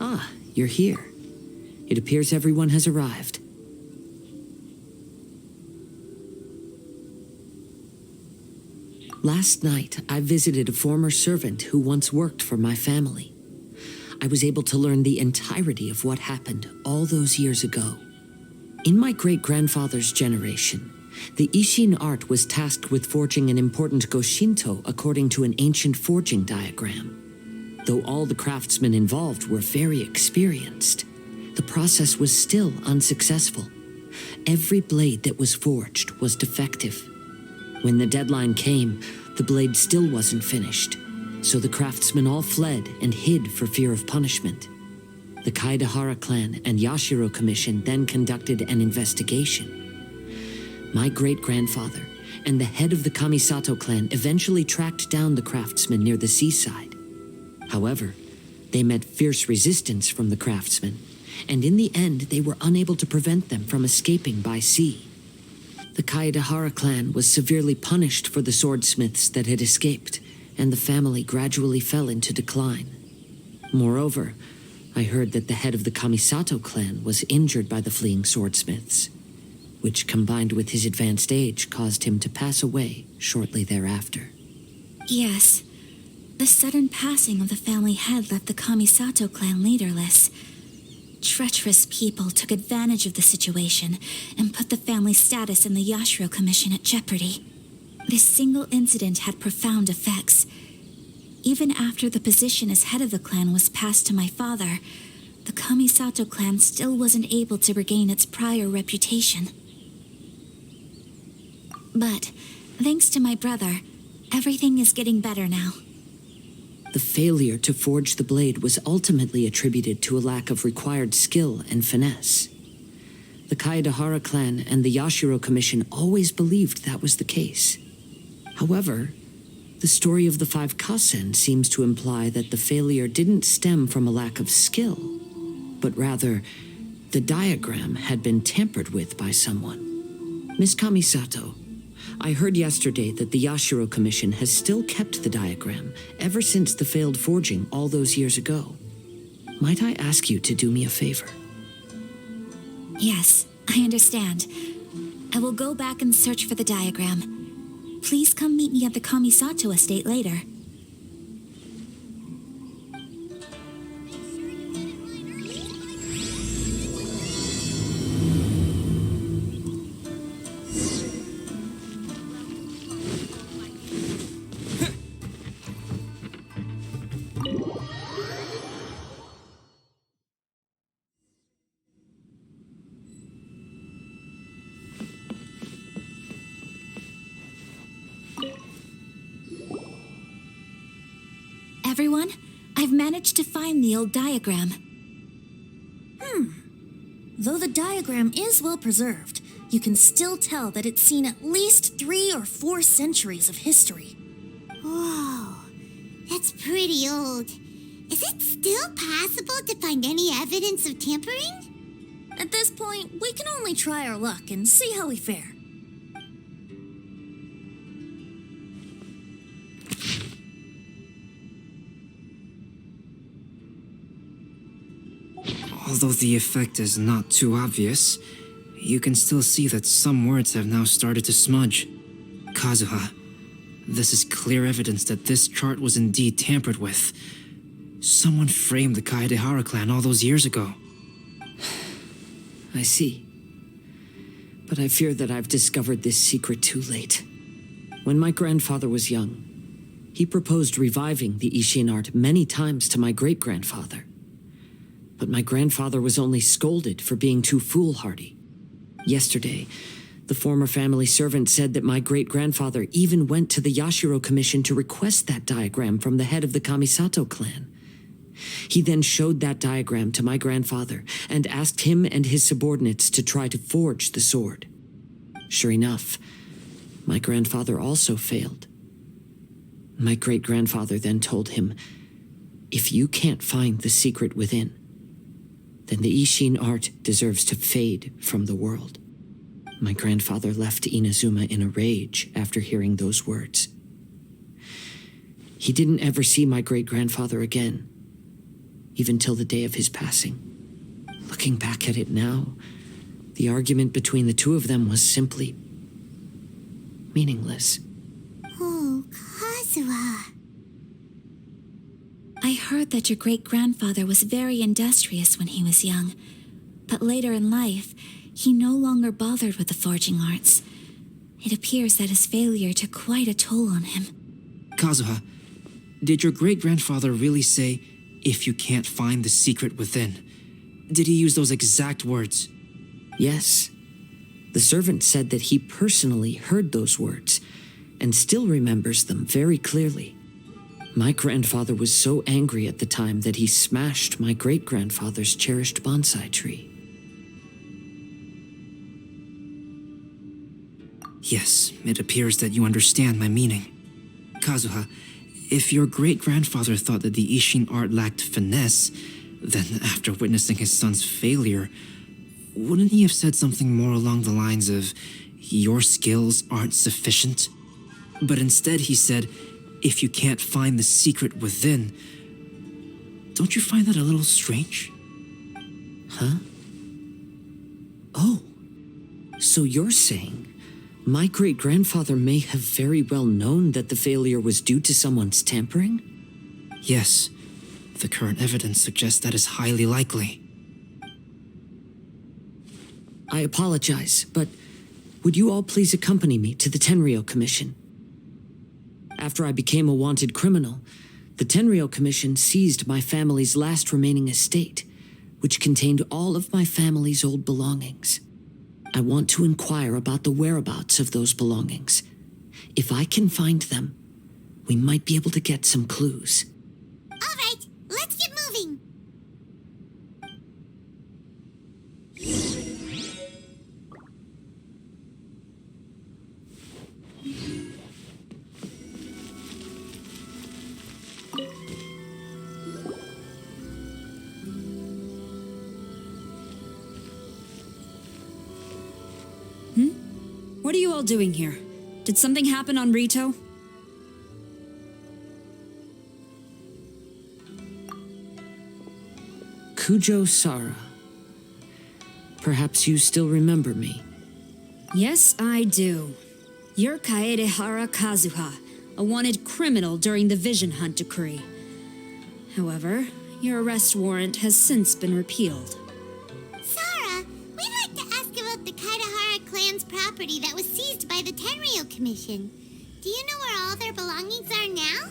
Ah, you're here. It appears everyone has arrived. Last night, I visited a former servant who once worked for my family. I was able to learn the entirety of what happened all those years ago. In my great-grandfather's generation, the Ishin art was tasked with forging an important Goshinto according to an ancient forging diagram. Though all the craftsmen involved were very experienced, the process was still unsuccessful. Every blade that was forged was defective. When the deadline came, the blade still wasn't finished, so the craftsmen all fled and hid for fear of punishment. The Kaedahara clan and Yashiro Commission then conducted an investigation. My great-grandfather and the head of the Kamisato clan eventually tracked down the craftsmen near the seaside. However, they met fierce resistance from the craftsmen, and in the end they were unable to prevent them from escaping by sea. The Kaedahara clan was severely punished for the swordsmiths that had escaped, and the family gradually fell into decline. Moreover, I heard that the head of the Kamisato clan was injured by the fleeing swordsmiths, which combined with his advanced age caused him to pass away shortly thereafter. Yes, the sudden passing of the family head left the Kamisato clan leaderless. Treacherous people took advantage of the situation and put the family's status in the Yashiro Commission at jeopardy. This single incident had profound effects. Even after the position as head of the clan was passed to my father, the Kamisato clan still wasn't able to regain its prior reputation. But, thanks to my brother, everything is getting better now. The failure to forge the blade was ultimately attributed to a lack of required skill and finesse. The Kaedahara clan and the Yashiro Commission always believed that was the case. However, the story of the 5 Kasen seems to imply that the failure didn't stem from a lack of skill, but rather, the diagram had been tampered with by someone. Miss Kamisato, I heard yesterday that the Yashiro Commission has still kept the diagram ever since the failed forging all those years ago. Might I ask you to do me a favor? Yes, I understand. I will go back and search for the diagram. Please come meet me at the Kamisato estate later. Everyone, I've managed to find the old diagram. Though the diagram is well preserved, you can still tell that it's seen at least 3 or 4 centuries of history. Whoa, that's pretty old. Is it still possible to find any evidence of tampering? At this point, we can only try our luck and see how we fare. Although the effect is not too obvious, you can still see that some words have now started to smudge. Kazuha, this is clear evidence that this chart was indeed tampered with. Someone framed the Kaedahara clan all those years ago. I see. But I fear that I've discovered this secret too late. When my grandfather was young, he proposed reviving the Ishin art many times to my great-grandfather. But my grandfather was only scolded for being too foolhardy. Yesterday, the former family servant said that my great-grandfather even went to the Yashiro Commission to request that diagram from the head of the Kamisato clan. He then showed that diagram to my grandfather and asked him and his subordinates to try to forge the sword. Sure enough, my grandfather also failed. My great-grandfather then told him, "If you can't find the secret within, then the Ishin art deserves to fade from the world." My grandfather left Inazuma in a rage after hearing those words. He didn't ever see my great-grandfather again. even till the day of his passing. Looking back at it now, the argument between the two of them was simply meaningless. Oh, Kazuha. I heard that your great-grandfather was very industrious when he was young, but later in life, he no longer bothered with the forging arts. It appears that his failure took quite a toll on him. Kazuha, did your great-grandfather really say, "If you can't find the secret within"? Did he use those exact words? Yes. The servant said that he personally heard those words and still remembers them very clearly. My grandfather was so angry at the time that he smashed my great-grandfather's cherished bonsai tree. Yes, it appears that you understand my meaning. Kazuha, if your great-grandfather thought that the Ishin art lacked finesse, then after witnessing his son's failure, wouldn't he have said something more along the lines of, "Your skills aren't sufficient"? But instead he said, "If you can't find the secret within." Don't you find that a little strange? Huh? Oh, so you're saying my great-grandfather may have very well known that the failure was due to someone's tampering? Yes. The current evidence suggests that is highly likely. I apologize, but would you all please accompany me to the Tenryou Commission? After I became a wanted criminal, the Tenryou Commission seized my family's last remaining estate, which contained all of my family's old belongings. I want to inquire about the whereabouts of those belongings. If I can find them, we might be able to get some clues. All right, let's get moving. What are you all doing here? Did something happen on Rito? Kujo Sara. Perhaps you still remember me. Yes, I do. You're Kaedehara Kazuha, a wanted criminal during the Vision Hunt decree. However, your arrest warrant has since been repealed. Sara, we'd like to ask about the Kaedehara clan's property that was seized by the Tenryou Commission. Do you know where all their belongings are now?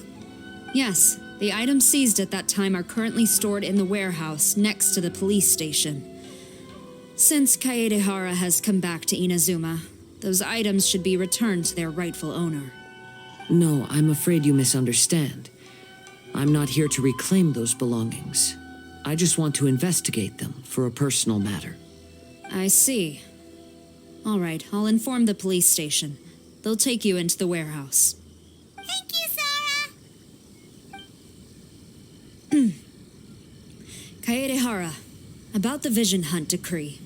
Yes, the items seized at that time are currently stored in the warehouse next to the police station. Since Kaedehara has come back to Inazuma, those items should be returned to their rightful owner. No, I'm afraid you misunderstand. I'm not here to reclaim those belongings. I just want to investigate them for a personal matter. I see. All right, I'll inform the police station. They'll take you into the warehouse. Thank you, Sara. Kaedehara, about the Vision Hunt decree.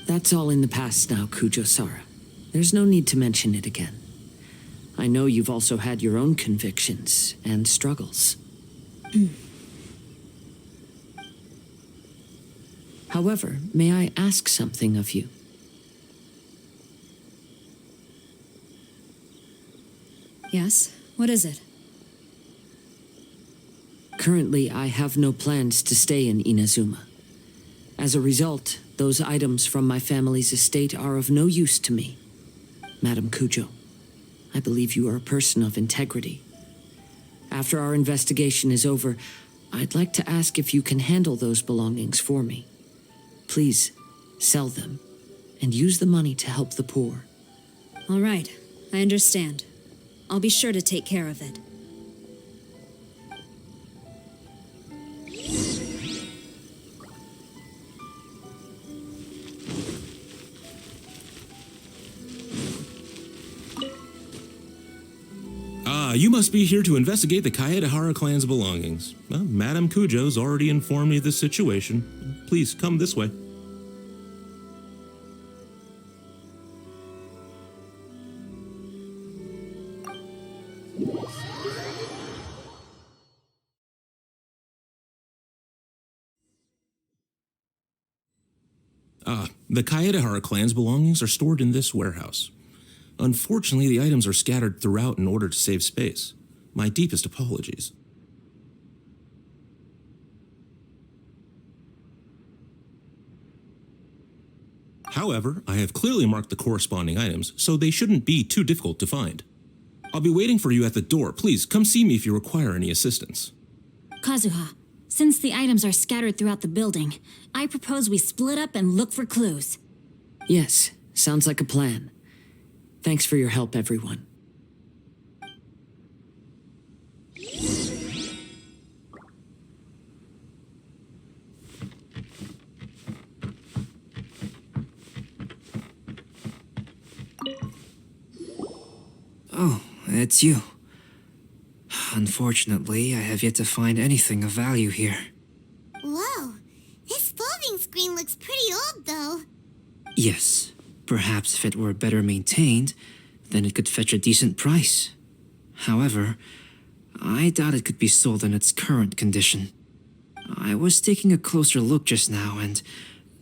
That's all in the past now, Kujo Sara. There's no need to mention it again. I know you've also had your own convictions and struggles. However, may I ask something of you? Yes, what is it? Currently, I have no plans to stay in Inazuma. As a result, those items from my family's estate are of no use to me. Madam Kujo, I believe you are a person of integrity. After our investigation is over, I'd like to ask if you can handle those belongings for me. Please, sell them, and use the money to help the poor. All right, I understand. I'll be sure to take care of it. You must be here to investigate the Kaedehara clan's belongings. Well, Madame Kujo's already informed me of the situation. Please come this way. The Kaedehara clan's belongings are stored in this warehouse. Unfortunately, the items are scattered throughout in order to save space. My deepest apologies. However, I have clearly marked the corresponding items, so they shouldn't be too difficult to find. I'll be waiting for you at the door. Please come see me if you require any assistance. Kazuha, since the items are scattered throughout the building, I propose we split up and look for clues. Yes, sounds like a plan. Thanks for your help, everyone. Oh, it's you. Unfortunately, I have yet to find anything of value here. Whoa, this folding screen looks pretty old, though. Yes, perhaps if it were better maintained, then it could fetch a decent price. However, I doubt it could be sold in its current condition. I was taking a closer look just now and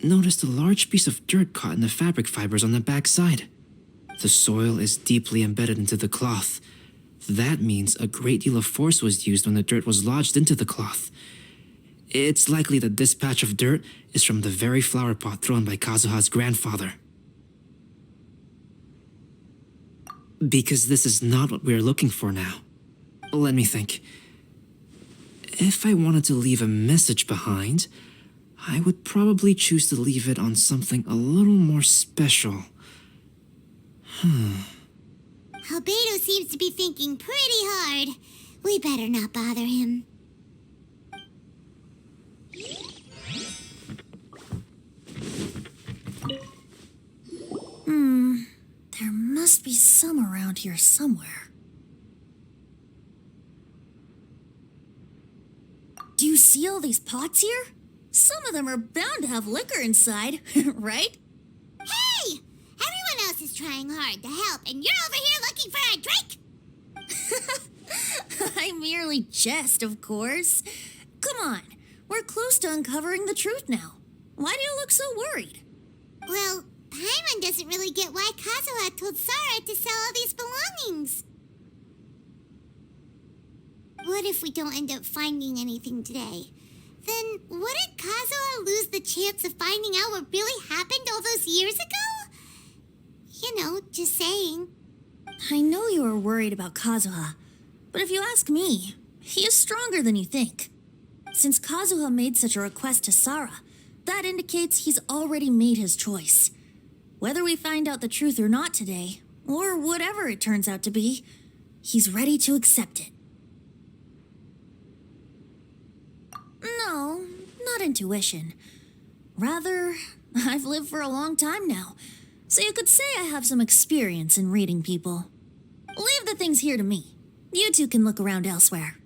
noticed a large piece of dirt caught in the fabric fibers on the back side. The soil is deeply embedded into the cloth. That means a great deal of force was used when the dirt was lodged into the cloth. It's likely that this patch of dirt is from the very flower pot thrown by Kazuha's grandfather. Because this is not what we're looking for now. Let me think. If I wanted to leave a message behind, I would probably choose to leave it on something a little more special. Albedo seems to be thinking pretty hard. We better not bother him. There must be some around here somewhere. Do you see all these pots here? Some of them are bound to have liquor inside, right? Hey! Everyone else is trying hard to help, and you're over here looking for a drink? I merely jest, of course. Come on, we're close to uncovering the truth now. Why do you look so worried? Well, Paimon doesn't really get why Kazuha told Sara to sell all these belongings. What if we don't end up finding anything today? Then wouldn't Kazuha lose the chance of finding out what really happened all those years ago? You know, just saying. I know you are worried about Kazuha, but if you ask me, he is stronger than you think. Since Kazuha made such a request to Sara, that indicates he's already made his choice. Whether we find out the truth or not today, or whatever it turns out to be, he's ready to accept it. No, not intuition. Rather, I've lived for a long time now, so you could say I have some experience in reading people. Leave the things here to me. You two can look around elsewhere.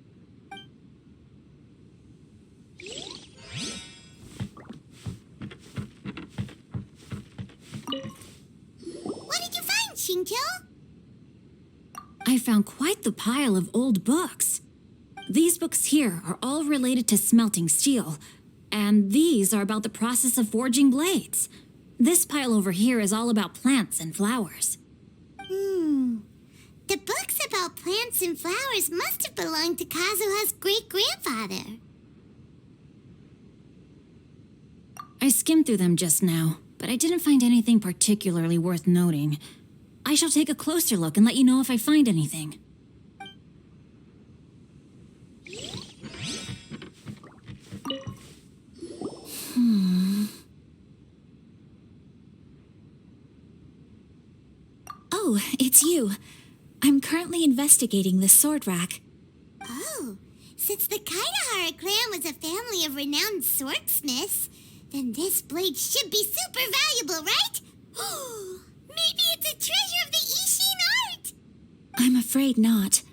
What did you find, Shinto? I found quite the pile of old books. These books here are all related to smelting steel, and these are about the process of forging blades. This pile over here is all about plants and flowers. The books about plants and flowers must have belonged to Kazuha's great-grandfather. I skimmed through them just now, but I didn't find anything particularly worth noting. I shall take a closer look and let you know if I find anything. Oh, it's you. I'm currently investigating the sword rack. Oh, since the Kaedehara clan was a family of renowned swordsmiths, then this blade should be super valuable, right? Maybe it's a treasure of the Ishin art! I'm afraid not.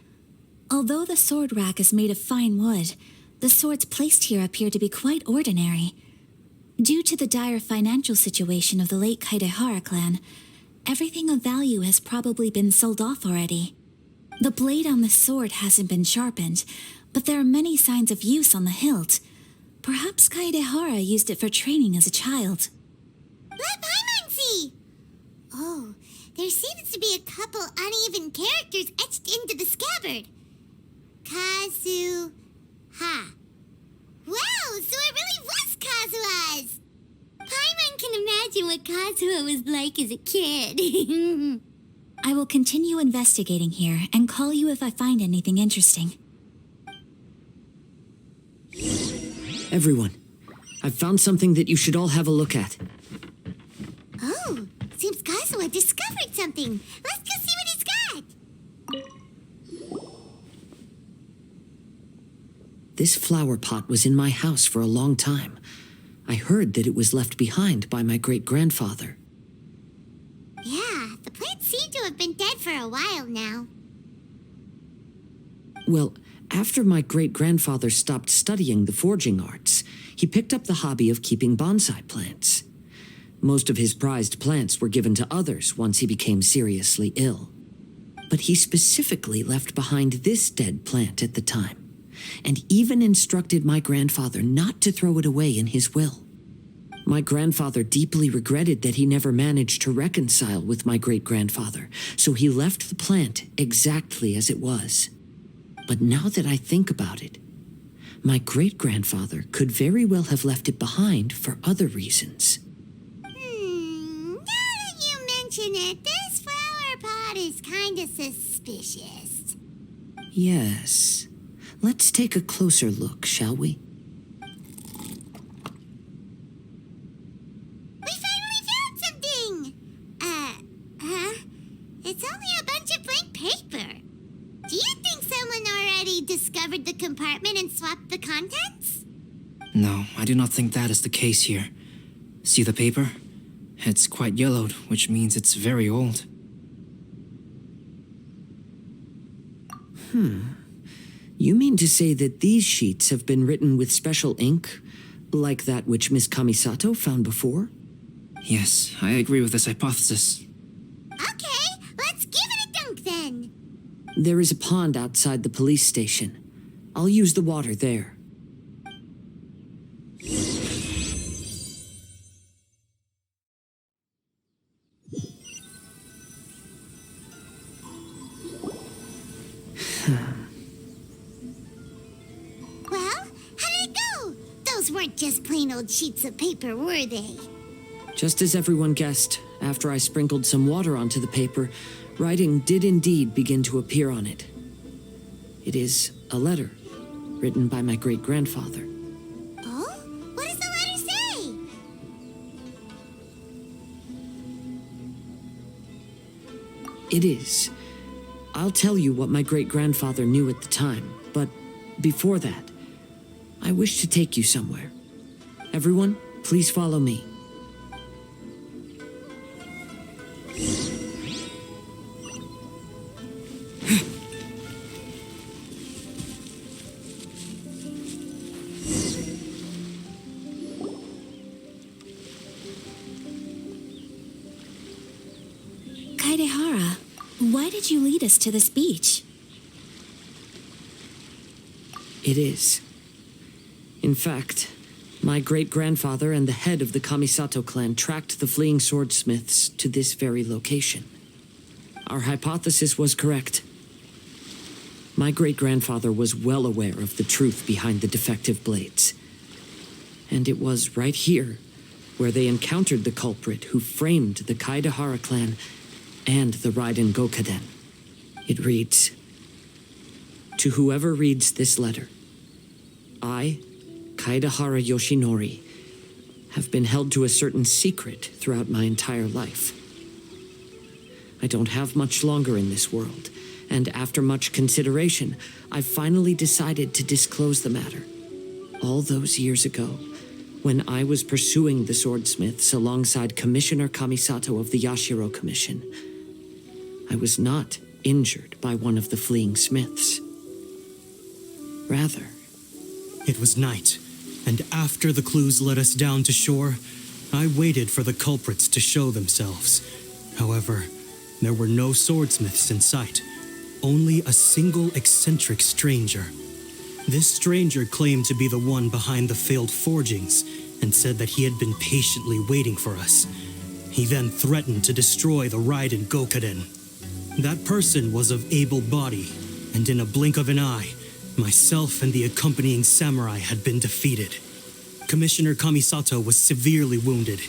Although the sword rack is made of fine wood, the swords placed here appear to be quite ordinary. Due to the dire financial situation of the late Kaedehara clan, everything of value has probably been sold off already. The blade on the sword hasn't been sharpened, but there are many signs of use on the hilt. Perhaps Kaedehara used it for training as a child. Let Paimon see! Oh, there seems to be a couple uneven characters etched into the scabbard. Kazuha. Wow, so it really was Kazuha's! Paimon can imagine what Kazuha was like as a kid. I will continue investigating here and call you if I find anything interesting. Everyone, I've found something that you should all have a look at. Oh, seems Kazuha discovered something. Let's go see what he's got. This flower pot was in my house for a long time. I heard that it was left behind by my great-grandfather. Yeah, the plants seem to have been dead for a while now. Well, after my great-grandfather stopped studying the forging arts, he picked up the hobby of keeping bonsai plants. Most of his prized plants were given to others once he became seriously ill. But he specifically left behind this dead plant at the time, and even instructed my grandfather not to throw it away in his will. My grandfather deeply regretted that he never managed to reconcile with my great-grandfather, so he left the plant exactly as it was. But now that I think about it, my great-grandfather could very well have left it behind for other reasons. Now that you mention it, this flower pot is kinda suspicious. Yes. Let's take a closer look, shall we? We finally found something! It's only a bunch of blank paper. Do you think someone already discovered the compartment and swapped the contents? No, I do not think that is the case here. See the paper? It's quite yellowed, which means it's very old. You mean to say that these sheets have been written with special ink, like that which Miss Kamisato found before? Yes, I agree with this hypothesis. Okay, let's give it a dunk then. There is a pond outside the police station. I'll use the water there. Well, how did it go? Those weren't just plain old sheets of paper, were they? Just as everyone guessed, after I sprinkled some water onto the paper, writing did indeed begin to appear on it. It is a letter, written by my great-grandfather. Oh? What does the letter say? It is. I'll tell you what my great-grandfather knew at the time, but before that, I wish to take you somewhere. Everyone, please follow me. Kaidehara, why did you lead us to this beach? It is. In fact, my great-grandfather and the head of the Kamisato clan tracked the fleeing swordsmiths to this very location. Our hypothesis was correct. My great-grandfather was well aware of the truth behind the defective blades. And it was right here where they encountered the culprit who framed the Kaidehara clan and the Raiden Gokaden. It reads, "To whoever reads this letter, I, Kaidehara Yoshinori, have been held to a certain secret throughout my entire life. I don't have much longer in this world, and after much consideration, I finally decided to disclose the matter. All those years ago, when I was pursuing the swordsmiths alongside Commissioner Kamisato of the Yashiro Commission, I was not injured by one of the fleeing smiths. Rather, It was night, and after the clues led us down to shore, I waited for the culprits to show themselves. However, there were no swordsmiths in sight, only a single eccentric stranger. This stranger claimed to be the one behind the failed forgings and said that he had been patiently waiting for us, He then threatened to destroy the Raiden Gokaden. That person was of able body, and in a blink of an eye, myself and the accompanying samurai had been defeated. Commissioner Kamisato was severely wounded,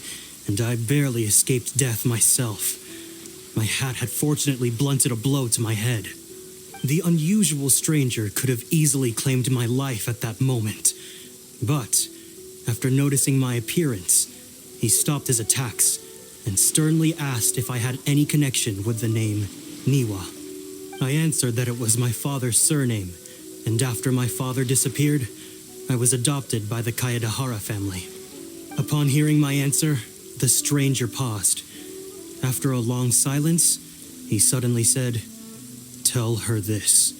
and I barely escaped death myself. My hat had fortunately blunted a blow to my head. The unusual stranger could have easily claimed my life at that moment. But, after noticing my appearance, he stopped his attacks and sternly asked if I had any connection with the name Niwa. I answered that it was my father's surname, and after my father disappeared, I was adopted by the Kaedahara family. Upon hearing my answer, the stranger paused. After a long silence, he suddenly said, "Tell her this.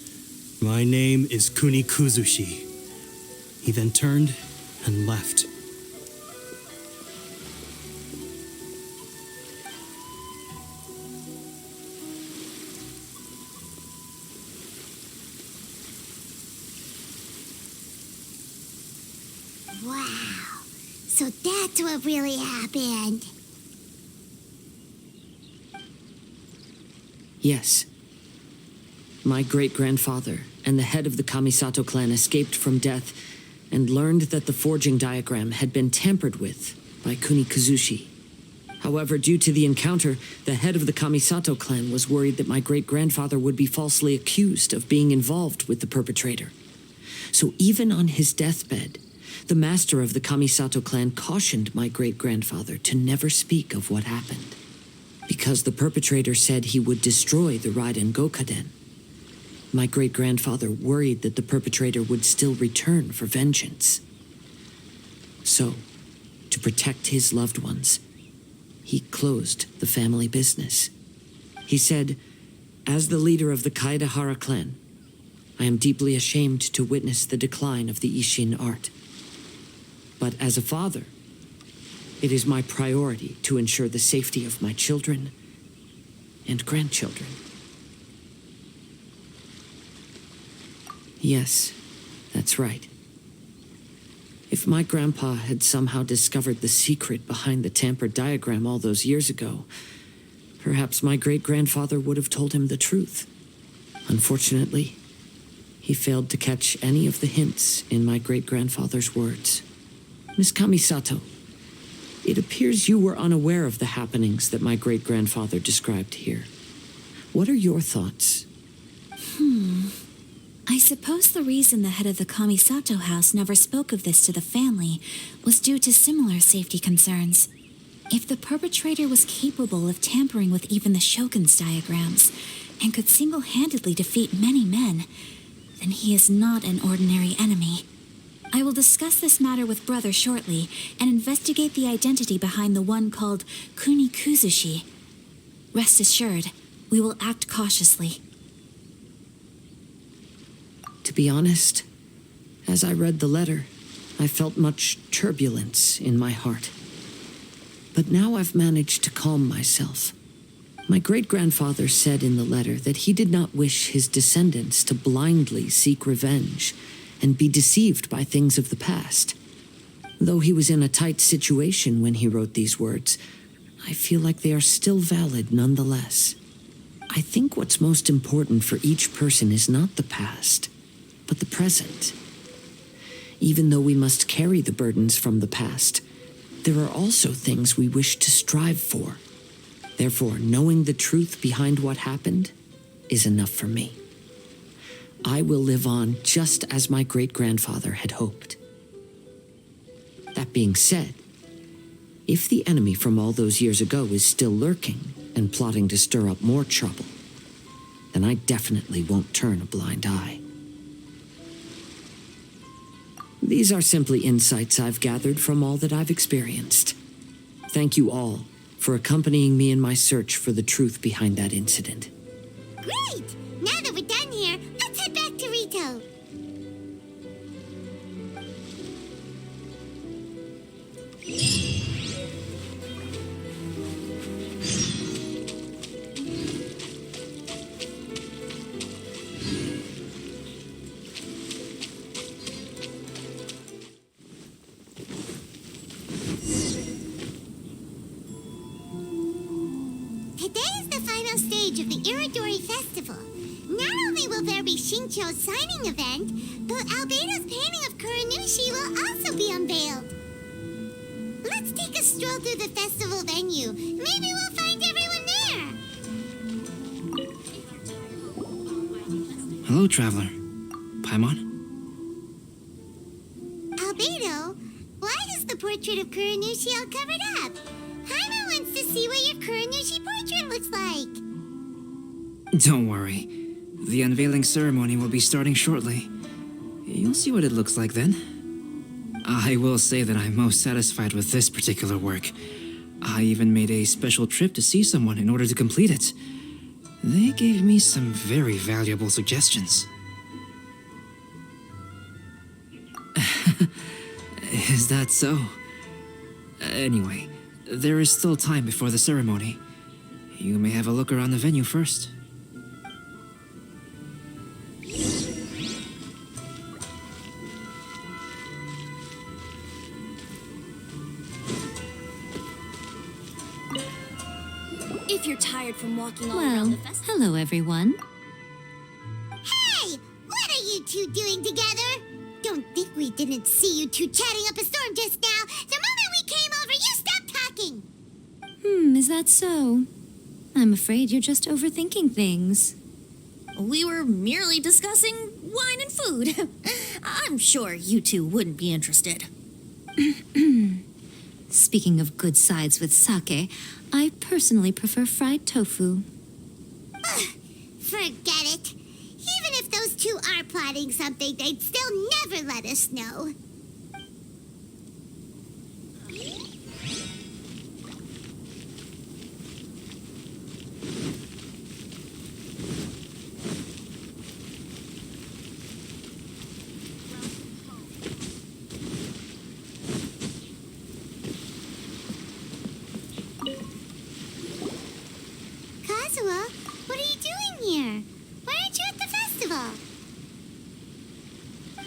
My name is Kunikuzushi." He then turned and left. Wow. So that's what really happened. Yes. My great-grandfather and the head of the Kamisato clan escaped from death and learned that the forging diagram had been tampered with by Kunikuzushi. However, due to the encounter, the head of the Kamisato clan was worried that my great-grandfather would be falsely accused of being involved with the perpetrator. So even on his deathbed, the master of the Kamisato clan cautioned my great-grandfather to never speak of what happened, because the perpetrator said he would destroy the Raiden Gokaden. My great-grandfather worried that the perpetrator would still return for vengeance. So, to protect his loved ones, he closed the family business. He said, "As the leader of the Kaedahara clan, I am deeply ashamed to witness the decline of the Ishin art. But as a father, it is my priority to ensure the safety of my children and grandchildren." Yes, that's right. If my grandpa had somehow discovered the secret behind the tampered diagram all those years ago, perhaps my great-grandfather would have told him the truth. Unfortunately, he failed to catch any of the hints in my great-grandfather's words. Miss Kamisato, it appears you were unaware of the happenings that my great-grandfather described here. What are your thoughts? I suppose the reason the head of the Kamisato house never spoke of this to the family was due to similar safety concerns. If the perpetrator was capable of tampering with even the Shogun's diagrams and could single-handedly defeat many men, then he is not an ordinary enemy. I will discuss this matter with Brother shortly and investigate the identity behind the one called Kunikuzushi. Rest assured, we will act cautiously. To be honest, as I read the letter, I felt much turbulence in my heart. But now I've managed to calm myself. My great-grandfather said in the letter that he did not wish his descendants to blindly seek revenge and be deceived by things of the past. Though he was in a tight situation when he wrote these words, I feel like they are still valid nonetheless. I think what's most important for each person is not the past, but the present. Even though we must carry the burdens from the past, there are also things we wish to strive for. Therefore, knowing the truth behind what happened is enough for me. I will live on just as my great-grandfather had hoped. That being said, if the enemy from all those years ago is still lurking and plotting to stir up more trouble, then I definitely won't turn a blind eye. These are simply insights I've gathered from all that I've experienced. Thank you all for accompanying me in my search for the truth behind that incident. Great! Now that we're done here, let's head back to Rito. coverage of the Iridori Festival. Not only will there be Shincho's signing event, but Albedo's painting of Kuranushi will also be unveiled. Let's take a stroll through the festival venue. Maybe we'll find everyone there. Hello, traveler. Paimon? Albedo, why is the portrait of Kuranushi all covered up? Paimon wants to see what your Kuranushi portrait looks like. Don't worry. The unveiling ceremony will be starting shortly. You'll see what it looks like then. I will say that I'm most satisfied with this particular work. I even made a special trip to see someone in order to complete it. They gave me some very valuable suggestions. Is that so? Anyway, there is still time before the ceremony. You may have a look around the venue first. If you're tired from walking all Well, around the festival... hello everyone. Hey, what are you two doing together? Don't think we didn't see you two chatting up a storm just now. The moment we came over, you stopped talking. Is that so? I'm afraid you're just overthinking things. We were merely discussing wine and food. I'm sure you two wouldn't be interested. Speaking of good sides with sake, I personally prefer fried tofu. Forget it. Even if those two are plotting something, they'd still never let us know. Kazuha, what are you doing here? Why aren't you at the festival?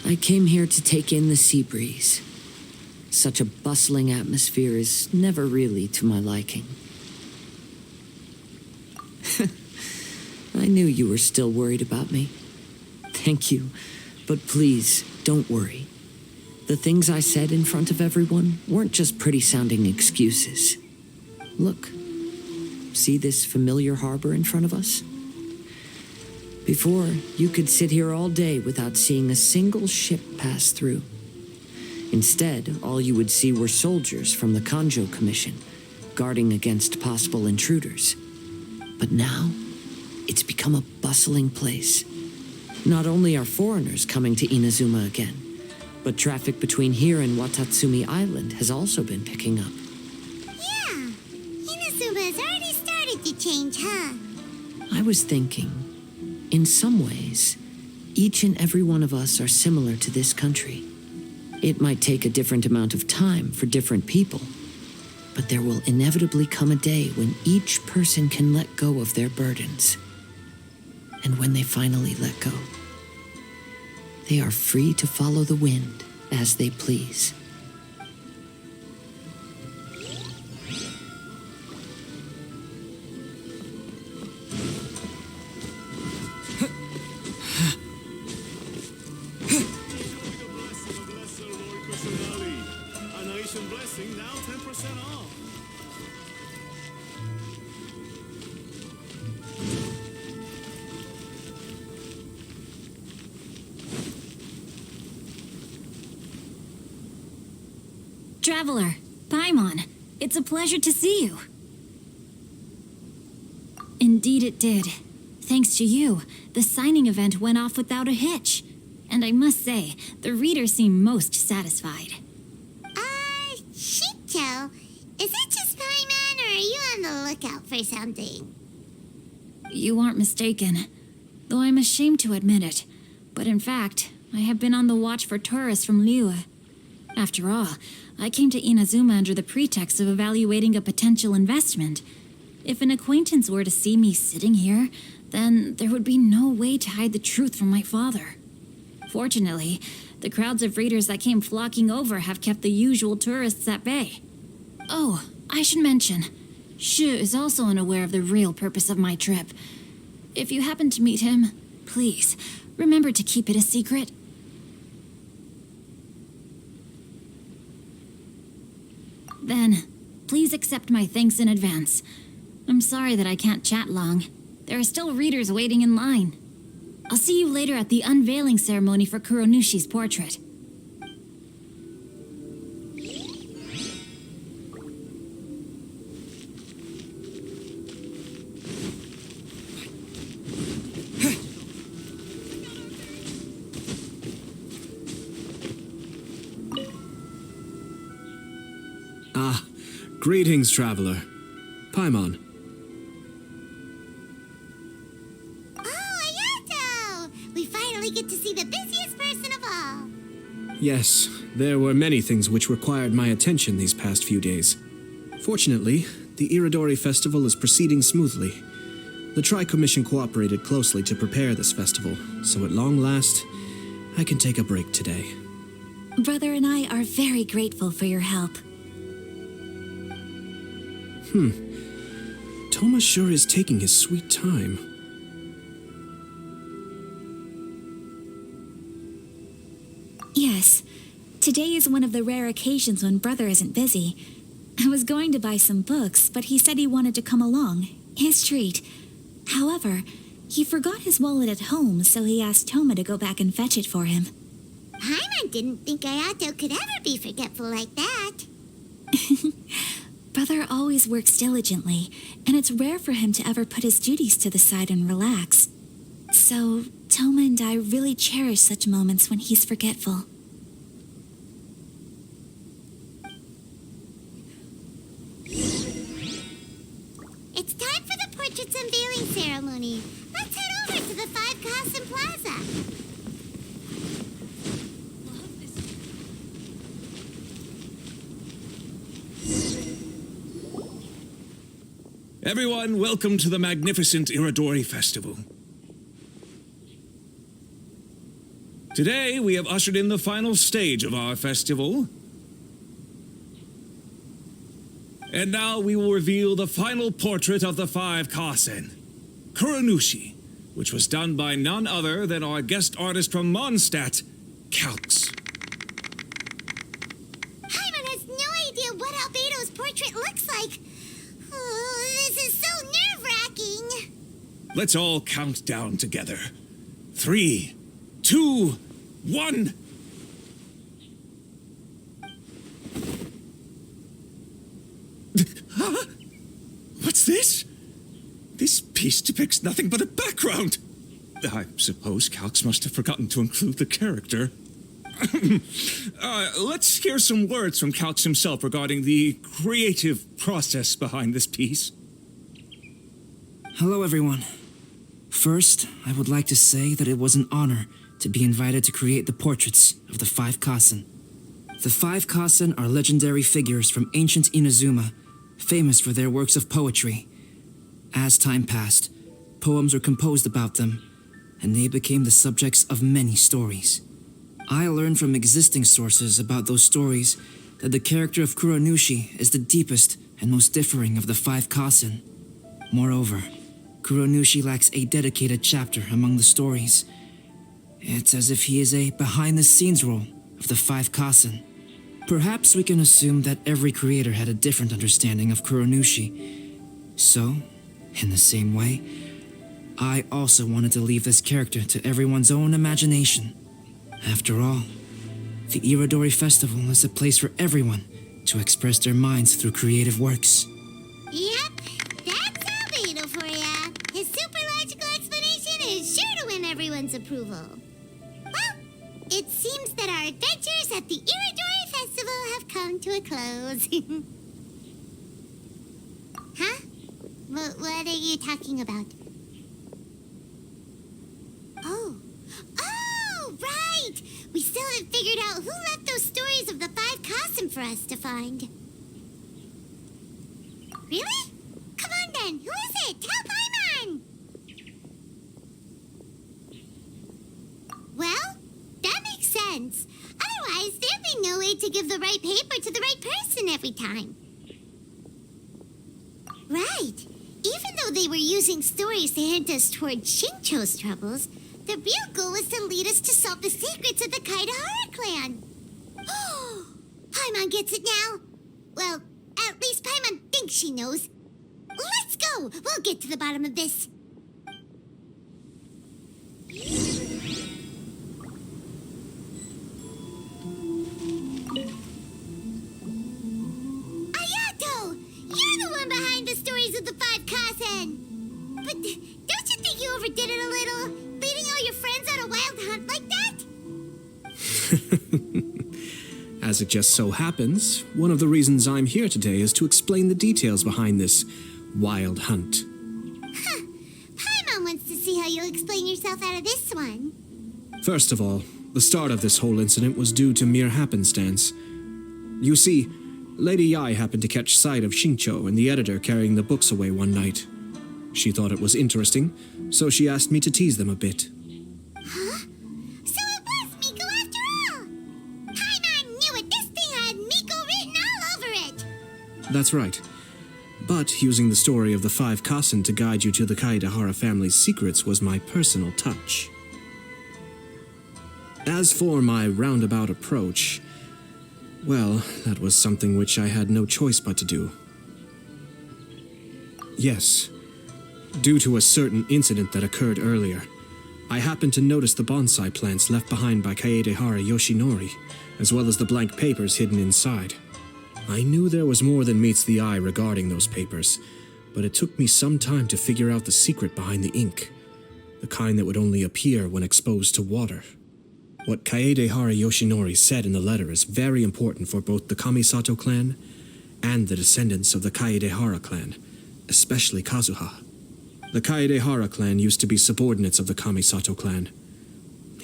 I came here to take in the sea breeze. Such a bustling atmosphere is never really to my liking. I knew you were still worried about me. Thank you, but please, don't worry. The things I said in front of everyone weren't just pretty-sounding excuses. Look, see this familiar harbor in front of us? Before, you could sit here all day without seeing a single ship pass through. Instead, all you would see were soldiers from the Kanjo Commission, guarding against possible intruders. But now, it's become a bustling place. Not only are foreigners coming to Inazuma again, but traffic between here and Watatsumi Island has also been picking up. Yeah, Inazuma's already started to change, huh? I was thinking, in some ways, each and every one of us are similar to this country. It might take a different amount of time for different people, but there will inevitably come a day when each person can let go of their burdens. And when they finally let go, they are free to follow the wind as they please. Traveler, Paimon, it's a pleasure to see you. Indeed it did. Thanks to you, the signing event went off without a hitch. And I must say, the readers seem most satisfied. Shinto, is that just Paimon, or are you on the lookout for something? You aren't mistaken, though I'm ashamed to admit it. But in fact, I have been on the watch for tourists from Liyue. After all, I came to Inazuma under the pretext of evaluating a potential investment. If an acquaintance were to see me sitting here, then there would be no way to hide the truth from my father. Fortunately, the crowds of readers that came flocking over have kept the usual tourists at bay. Oh, I should mention, Shu is also unaware of the real purpose of my trip. If you happen to meet him, please, remember to keep it a secret. Then, please accept my thanks in advance. I'm sorry that I can't chat long. There are still readers waiting in line. I'll see you later at the unveiling ceremony for Kuronushi's portrait. Greetings, traveler. Paimon. Oh, Ayato! We finally get to see the busiest person of all. Yes, there were many things which required my attention these past few days. Fortunately, the Iridori Festival is proceeding smoothly. The Tri-Commission cooperated closely to prepare this festival, so at long last, I can take a break today. Brother and I are very grateful for your help. Toma sure is taking his sweet time. Yes, today is one of the rare occasions when Brother isn't busy. I was going to buy some books, but he said he wanted to come along. His treat. However, he forgot his wallet at home, so he asked Toma to go back and fetch it for him. Paimon didn't think Ayato could ever be forgetful like that. Brother always works diligently, and it's rare for him to ever put his duties to the side and relax. So, Toma and I really cherish such moments when he's forgetful. It's time for the portrait's unveiling ceremony. Let's head over to the Five Kasen Plaza. Everyone, welcome to the magnificent Iridori Festival. Today, we have ushered in the final stage of our festival. And now we will reveal the final portrait of the Five Kasen, Kuronushi, which was done by none other than our guest artist from Mondstadt, Calx. Paimon has no idea what Albedo's portrait looks like. Oh, this is so nerve-wracking. Let's all count down together. 3, 2, 1. Huh? What's this? This piece depicts nothing but a background. I suppose Calx must have forgotten to include the character. Let's hear some words from Calx himself regarding the creative process behind this piece. Hello, everyone. First, I would like to say that it was an honor to be invited to create the portraits of the Five Kasen. The Five Kasen are legendary figures from ancient Inazuma, famous for their works of poetry. As time passed, poems were composed about them, and they became the subjects of many stories. I learned from existing sources about those stories that the character of Kuronushi is the deepest and most differing of the Five Kasen. Moreover, Kuronushi lacks a dedicated chapter among the stories. It's as if he is a behind-the-scenes role of the Five Kasen. Perhaps we can assume that every creator had a different understanding of Kuronushi. So, in the same way, I also wanted to leave this character to everyone's own imagination. After all, the Iridori Festival is a place for everyone to express their minds through creative works. Yep, that's Albedo for ya. His super logical explanation is sure to win everyone's approval. Well, it seems that our adventures at the Iridori Festival have come to a close. Huh? What are you talking about? Oh, right! We still haven't figured out who left those stories of the Five Kasen for us to find. Really? Come on then, who is it? Tell Paimon! Well, that makes sense. Otherwise, there'd be no way to give the right paper to the right person every time. Right. Even though they were using stories to hint us toward Xingqiu's troubles, the real goal was to lead us to solve the secrets of the Kaidahara clan. Paimon gets it now. Well, at least Paimon thinks she knows. Let's go! We'll get to the bottom of this. Ayato! You're the one behind the stories of the Five Kasen! But don't you think you overdid it a little? Leading all your friends on a wild hunt like that? As it just so happens, one of the reasons I'm here today is to explain the details behind this wild hunt. Paimon wants to see how you'll explain yourself out of this one. First of all, the start of this whole incident was due to mere happenstance. You see, Lady Yai happened to catch sight of Xingqiu and the editor carrying the books away one night. She thought it was interesting, so she asked me to tease them a bit. Huh? So it was Miko after all! Paimon knew it! This thing had Miko written all over it! That's right. But using the story of the Five Kasen to guide you to the Kaidahara family's secrets was my personal touch. As for my roundabout approach, well, that was something which I had no choice but to do. Yes, due to a certain incident that occurred earlier, I happened to notice the bonsai plants left behind by Kaedehara Yoshinori, as well as the blank papers hidden inside. I knew there was more than meets the eye regarding those papers, but it took me some time to figure out the secret behind the ink, the kind that would only appear when exposed to water. What Kaedehara Yoshinori said in the letter is very important for both the Kamisato clan and the descendants of the Kaedehara clan, especially Kazuha. The Kaedehara clan used to be subordinates of the Kamisato clan.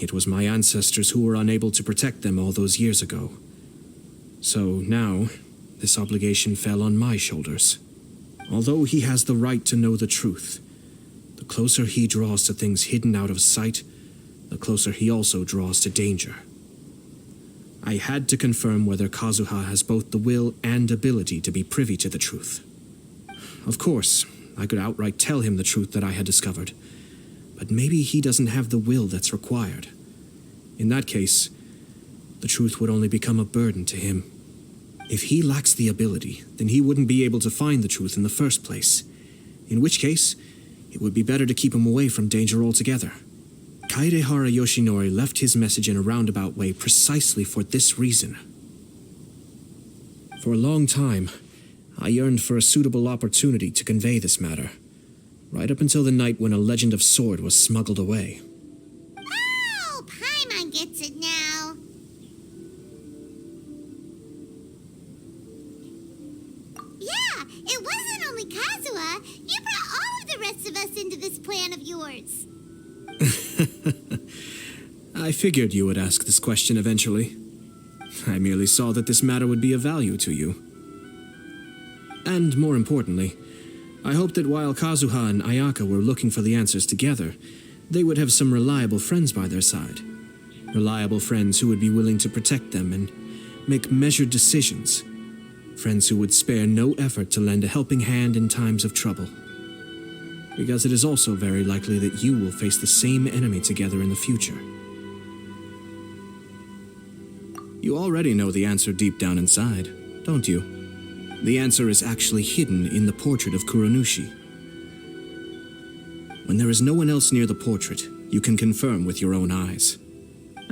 It was my ancestors who were unable to protect them all those years ago. So now, this obligation fell on my shoulders. Although he has the right to know the truth, the closer he draws to things hidden out of sight, the closer he also draws to danger. I had to confirm whether Kazuha has both the will and ability to be privy to the truth. Of course, I could outright tell him the truth that I had discovered, but maybe he doesn't have the will that's required. In that case, the truth would only become a burden to him. If he lacks the ability, then he wouldn't be able to find the truth in the first place, in which case, it would be better to keep him away from danger altogether. Kaedehara Yoshinori left his message in a roundabout way precisely for this reason. For a long time, I yearned for a suitable opportunity to convey this matter, right up until the night when a legend of Sword was smuggled away. Oh, Paimon gets it now. Yeah, it wasn't only Kazuha. You brought all of the rest of us into this plan of yours. I figured you would ask this question eventually. I merely saw that this matter would be of value to you. And more importantly, I hoped that while Kazuha and Ayaka were looking for the answers together, they would have some reliable friends by their side. Reliable friends who would be willing to protect them and make measured decisions. Friends who would spare no effort to lend a helping hand in times of trouble. Because it is also very likely that you will face the same enemy together in the future. You already know the answer deep down inside, don't you? The answer is actually hidden in the portrait of Kuranushi. When there is no one else near the portrait, you can confirm with your own eyes.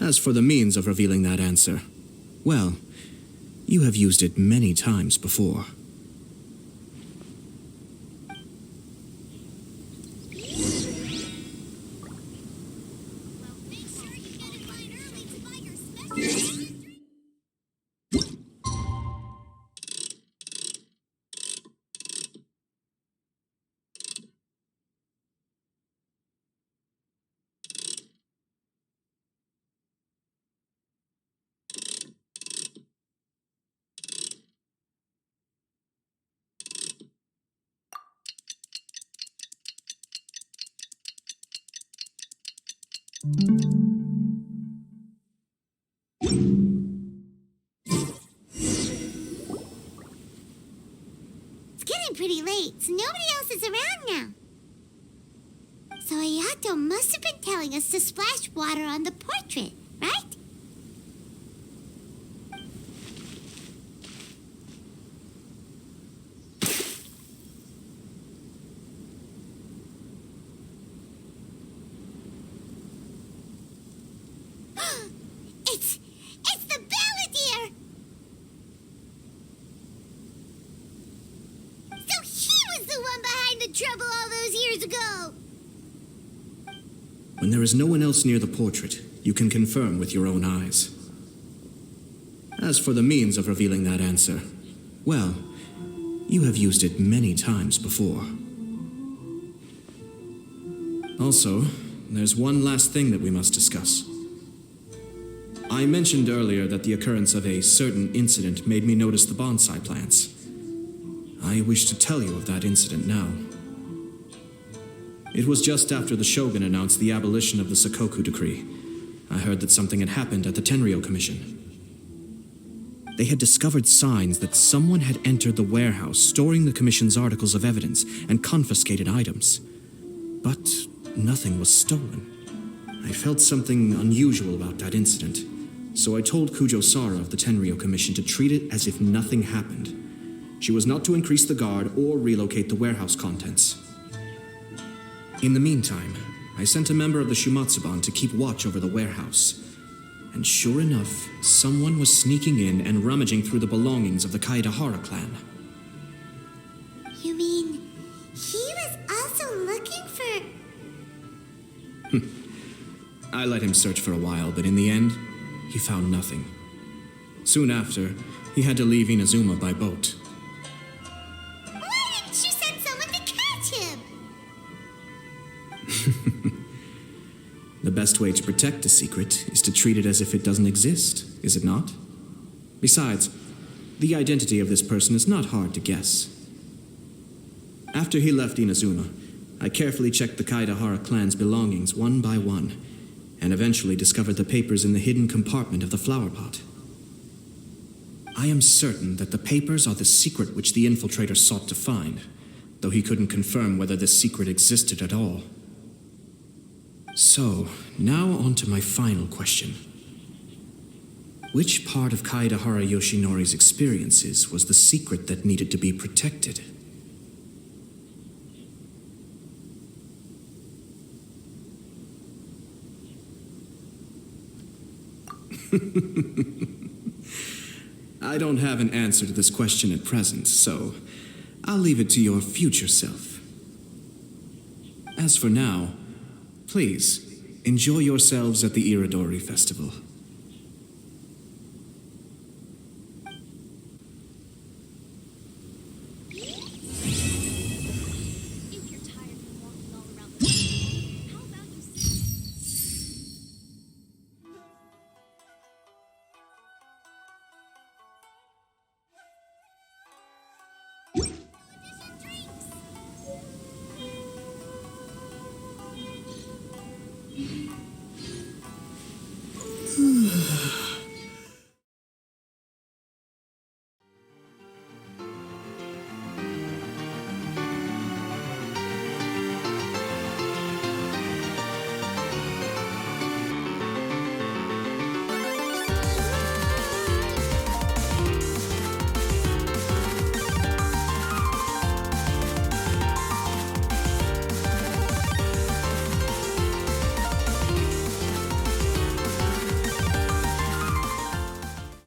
As for the means of revealing that answer, well, you have used it many times before. pretty late, so nobody else is around now. So Ayato must have been telling us to splash water on the portrait, right? It's the Balladeer! So he was the one behind the trouble all those years ago! When there is no one else near the portrait, you can confirm with your own eyes. As for the means of revealing that answer, well, you have used it many times before. Also, there's one last thing that we must discuss. I mentioned earlier that the occurrence of a certain incident made me notice the bonsai plants. I wish to tell you of that incident now. It was just after the Shogun announced the abolition of the Sakoku Decree. I heard that something had happened at the Tenryou Commission. They had discovered signs that someone had entered the warehouse storing the Commission's articles of evidence and confiscated items. But nothing was stolen. I felt something unusual about that incident, so I told Kujo-Sara of the Tenryou Commission to treat it as if nothing happened. She was not to increase the guard or relocate the warehouse contents. In the meantime, I sent a member of the Shumatsuban to keep watch over the warehouse. And sure enough, someone was sneaking in and rummaging through the belongings of the Kaedahara clan. You mean, he was also looking for... I let him search for a while, but in the end, he found nothing. Soon after, he had to leave Inazuma by boat. Why didn't you send someone to catch him? The best way to protect a secret is to treat it as if it doesn't exist, is it not? Besides, the identity of this person is not hard to guess. After he left Inazuma, I carefully checked the Kaedahara clan's belongings one by one, and eventually discovered the papers in the hidden compartment of the flower pot. I am certain that the papers are the secret which the infiltrator sought to find, though he couldn't confirm whether this secret existed at all. So, now on to my final question. Which part of Kaedahara Yoshinori's experiences was the secret that needed to be protected? I don't have an answer to this question at present, so I'll leave it to your future self. As for now, please, enjoy yourselves at the Iridori Festival.